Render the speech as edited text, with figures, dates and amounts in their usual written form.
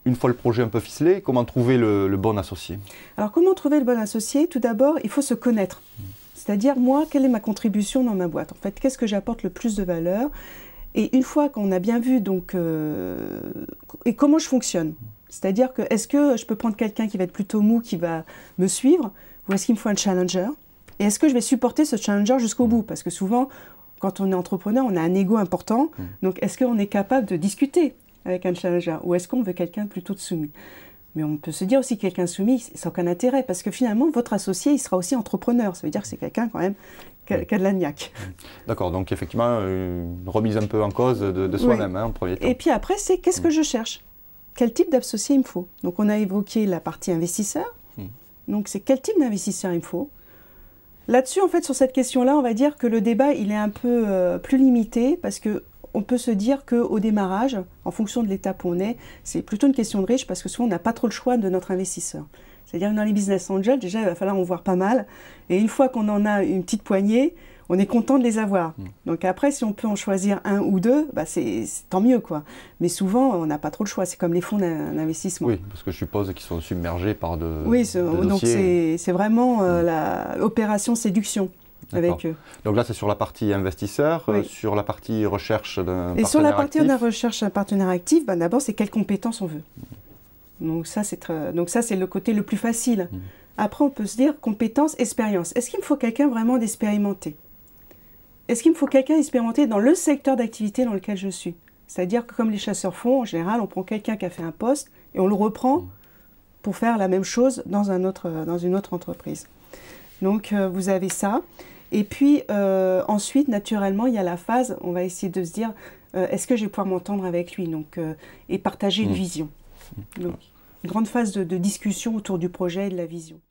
une fois le projet un peu ficelé, comment trouver le bon associé? Alors, comment trouver le bon associé? Tout d'abord, il faut se connaître. C'est-à-dire, moi, quelle est ma contribution dans ma boîte? En fait, qu'est-ce que j'apporte le plus de valeur? Et une fois qu'on a bien vu, donc, et comment je fonctionne? C'est-à-dire que, est-ce que je peux prendre quelqu'un qui va être plutôt mou, qui va me suivre, ou est-ce qu'il me faut un challenger? Et est-ce que je vais supporter ce challenger jusqu'au bout? Parce que souvent, quand on est entrepreneur, on a un ego important. Donc, est-ce qu'on est capable de discuter avec un challenger? Ou est-ce qu'on veut quelqu'un plutôt de soumis? Mais on peut se dire aussi que quelqu'un de soumis, ça n'a aucun intérêt. Parce que finalement, votre associé, il sera aussi entrepreneur. Ça veut dire que c'est quelqu'un quand même qui a de la niaque. D'accord, donc effectivement, une remise un peu en cause de soi-même, hein, en premier temps. Et puis après, c'est qu'est-ce que je cherche? Quel type d'associé il me faut? Donc, on a évoqué la partie investisseur. Donc, c'est quel type d'investisseur il me faut? Là-dessus, en fait, sur cette question-là, on va dire que le débat, il est un peu plus limité parce qu'on peut se dire qu'au démarrage, en fonction de l'étape où on est, c'est plutôt une question de riche parce que souvent, on n'a pas trop le choix de notre investisseur. C'est-à-dire que dans les business angels, déjà, il va falloir en voir pas mal. Et une fois qu'on en a une petite poignée, on est content de les avoir. Donc après, si on peut en choisir un ou deux, bah c'est tant mieux, quoi. Mais souvent, on n'a pas trop le choix. C'est comme les fonds d'investissement. Oui, parce que je suppose qu'ils sont submergés par de donc c'est vraiment l'opération séduction avec eux. Donc là, c'est sur la partie investisseur, sur la partie recherche d'un partenaire actif. Et sur la partie de la recherche d'un partenaire actif, bah, d'abord, c'est quelles compétences on veut. Donc ça, c'est le côté le plus facile. Après, on peut se dire compétences, expérience. Est-ce qu'il me faut quelqu'un vraiment d'expérimenté? Est-ce qu'il me faut quelqu'un expérimenté dans le secteur d'activité dans lequel je suis? C'est-à-dire que comme les chasseurs font, en général, on prend quelqu'un qui a fait un poste et on le reprend pour faire la même chose dans une autre entreprise. Donc, vous avez ça. Et puis, ensuite, naturellement, il y a la phase, on va essayer de se dire, est-ce que je vais pouvoir m'entendre avec lui et partager une vision? Donc, une grande phase de discussion autour du projet et de la vision.